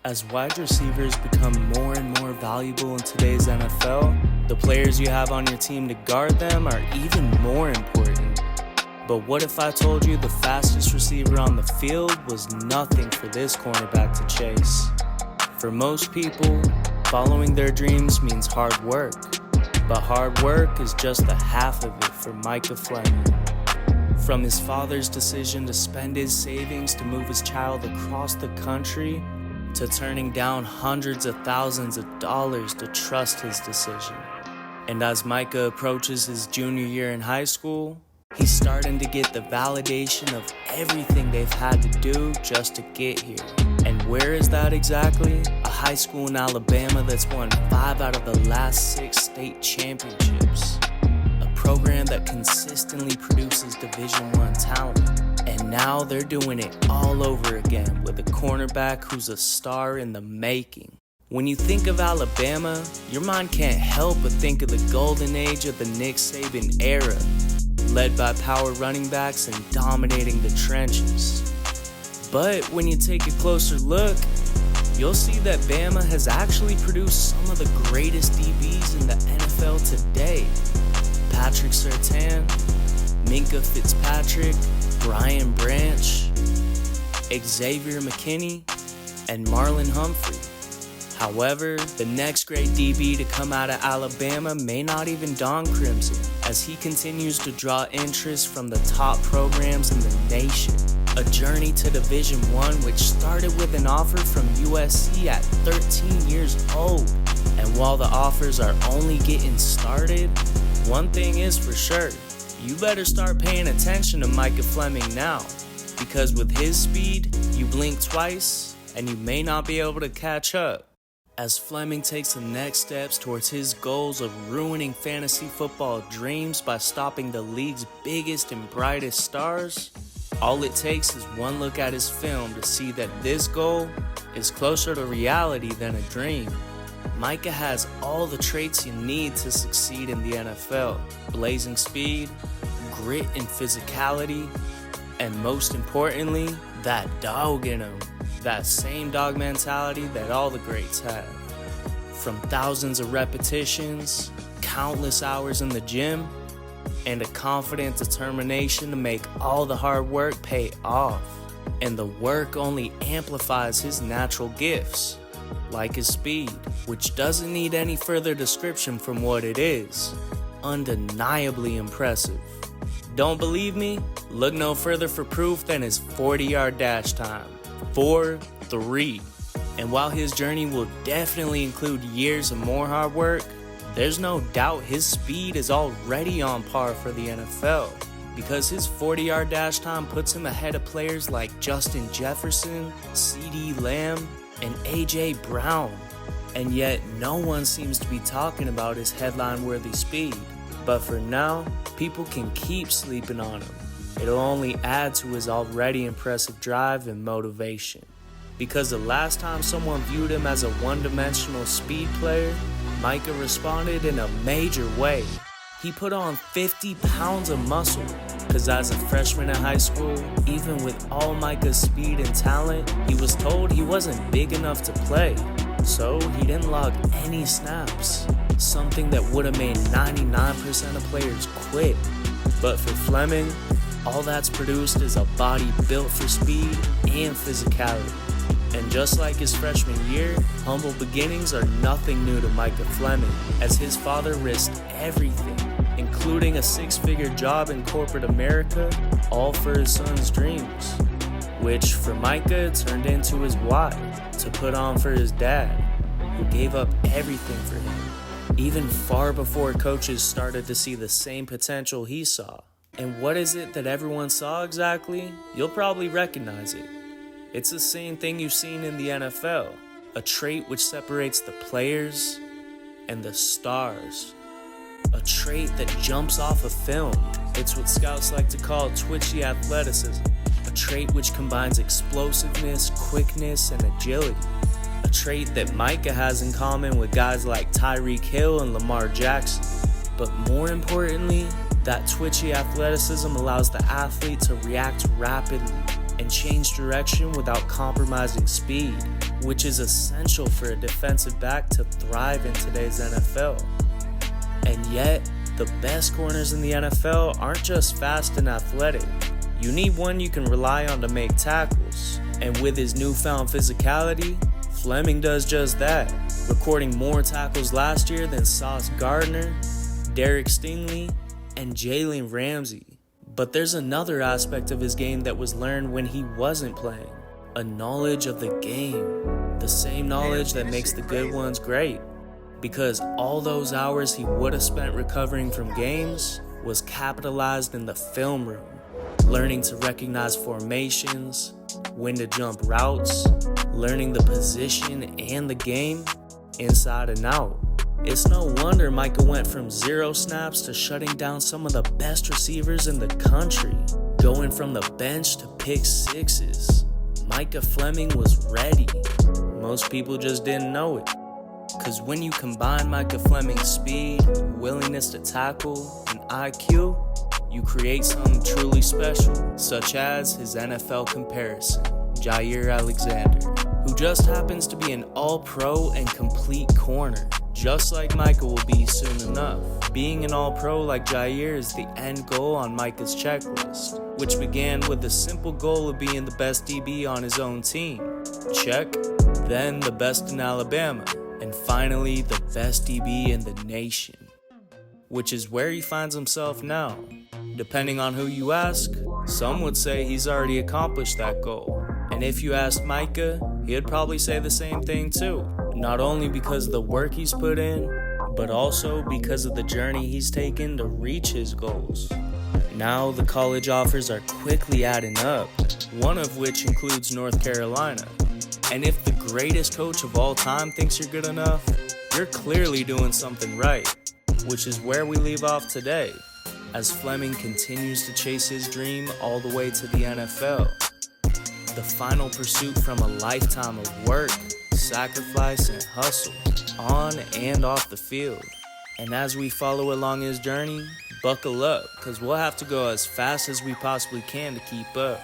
As wide receivers become more and more valuable in today's NFL, the players you have on your team to guard them are even more important. But what if I told you the fastest receiver on the field was nothing for this cornerback to chase? For most people, following their dreams means hard work. But hard work is just the half of it for Micah Fleming. From his father's decision to spend his savings to move his child across the country, to turning down hundreds of thousands of dollars to trust his decision. And as Micah approaches his junior year in high school, he's starting to get the validation of everything they've had to do just to get here. And where is that exactly? A high school in Alabama that's won 5 out of the last 6 state championships. A program that consistently produces Division I talent. And now they're doing it all over again with a cornerback who's a star in the making. When you think of Alabama, your mind can't help but think of the golden age of the Nick Saban era, led by power running backs and dominating the trenches. But when you take a closer look, you'll see that Bama has actually produced some of the greatest DBs in the NFL today. Patrick Surtain, Micah Fitzpatrick, Brian Branch, Xavier McKinney, and Marlon Humphrey. However, the next great DB to come out of Alabama may not even don crimson, as he continues to draw interest from the top programs in the nation. A journey to Division I which started with an offer from USC at 13 years old. And while the offers are only getting started, one thing is for sure, you better start paying attention to Micah Fleming now, because with his speed, you blink twice and you may not be able to catch up. As Fleming takes the next steps towards his goals of ruining fantasy football dreams by stopping the league's biggest and brightest stars, all it takes is one look at his film to see that this goal is closer to reality than a dream. Micah has all the traits you need to succeed in the NFL: blazing speed, grit and physicality, and most importantly, that dog in him. That same dog mentality that all the greats have. From thousands of repetitions, countless hours in the gym, and a confident determination to make all the hard work pay off. And the work only amplifies his natural gifts, like his speed, which doesn't need any further description from what it is. Undeniably impressive. Don't believe me? Look no further for proof than his 40-yard dash time. 4.3. And while his journey will definitely include years of more hard work, there's no doubt his speed is already on par for the NFL, because his 40-yard dash time puts him ahead of players like Justin Jefferson, CeeDee Lamb, and A.J. Brown. And yet no one seems to be talking about his headline-worthy speed. But for now, people can keep sleeping on him. It'll only add to his already impressive drive and motivation. Because the last time someone viewed him as a one-dimensional speed player, Micah responded in a major way. He put on 50 pounds of muscle, because as a freshman in high school, even with all Micah's speed and talent, he was told he wasn't big enough to play. So he didn't log any snaps, something that would have made 99% of players quit. But for Fleming, all that's produced is a body built for speed and physicality. And just like his freshman year, humble beginnings are nothing new to Micah Fleming, as his father risked everything, including a 6-figure job in corporate America, all for his son's dreams, which for Micah turned into his why, to put on for his dad, who gave up everything for him, even far before coaches started to see the same potential he saw. And what is it that everyone saw exactly? You'll probably recognize it. It's the same thing you've seen in the NFL, a trait which separates the players and the stars. A trait that jumps off of film. It's what scouts like to call twitchy athleticism. A trait which combines explosiveness, quickness, and agility. A trait that Micah has in common with guys like Tyreek Hill and Lamar Jackson. But more importantly, that twitchy athleticism allows the athlete to react rapidly and change direction without compromising speed. which is essential for a defensive back to thrive in today's NFL. And yet, the best corners in the NFL aren't just fast and athletic. You need one you can rely on to make tackles. And with his newfound physicality, Fleming does just that, recording more tackles last year than Sauce Gardner, Derek Stingley, and Jalen Ramsey. But there's another aspect of his game that was learned when he wasn't playing. A knowledge of the game. The same knowledge that makes the good ones great. Because all those hours he would have spent recovering from games was capitalized in the film room. Learning to recognize formations, when to jump routes, learning the position and the game inside and out. It's no wonder Micah went from 0 snaps to shutting down some of the best receivers in the country. Going from the bench to pick sixes. Micah Fleming was ready. Most people just didn't know it. Cause when you combine Micah Fleming's speed, willingness to tackle, and IQ, you create something truly special, such as his NFL comparison, Jair Alexander, who just happens to be an all-pro and complete corner, just like Micah will be soon enough. Being an all-pro like Jair is the end goal on Micah's checklist, which began with the simple goal of being the best DB on his own team. Check. Then the best in Alabama, and finally the best DB in the nation, which is where he finds himself now. Depending on who you ask, some would say he's already accomplished that goal. And if you asked Micah, he'd probably say the same thing too. Not only because of the work he's put in, but also because of the journey he's taken to reach his goals. Now the college offers are quickly adding up, one of which includes North Carolina. And if the greatest coach of all time thinks you're good enough, you're clearly doing something right, which is where we leave off today, as Fleming continues to chase his dream all the way to the NFL. The final pursuit from a lifetime of work, sacrifice, and hustle, on and off the field. And as we follow along his journey, buckle up, because we'll have to go as fast as we possibly can to keep up.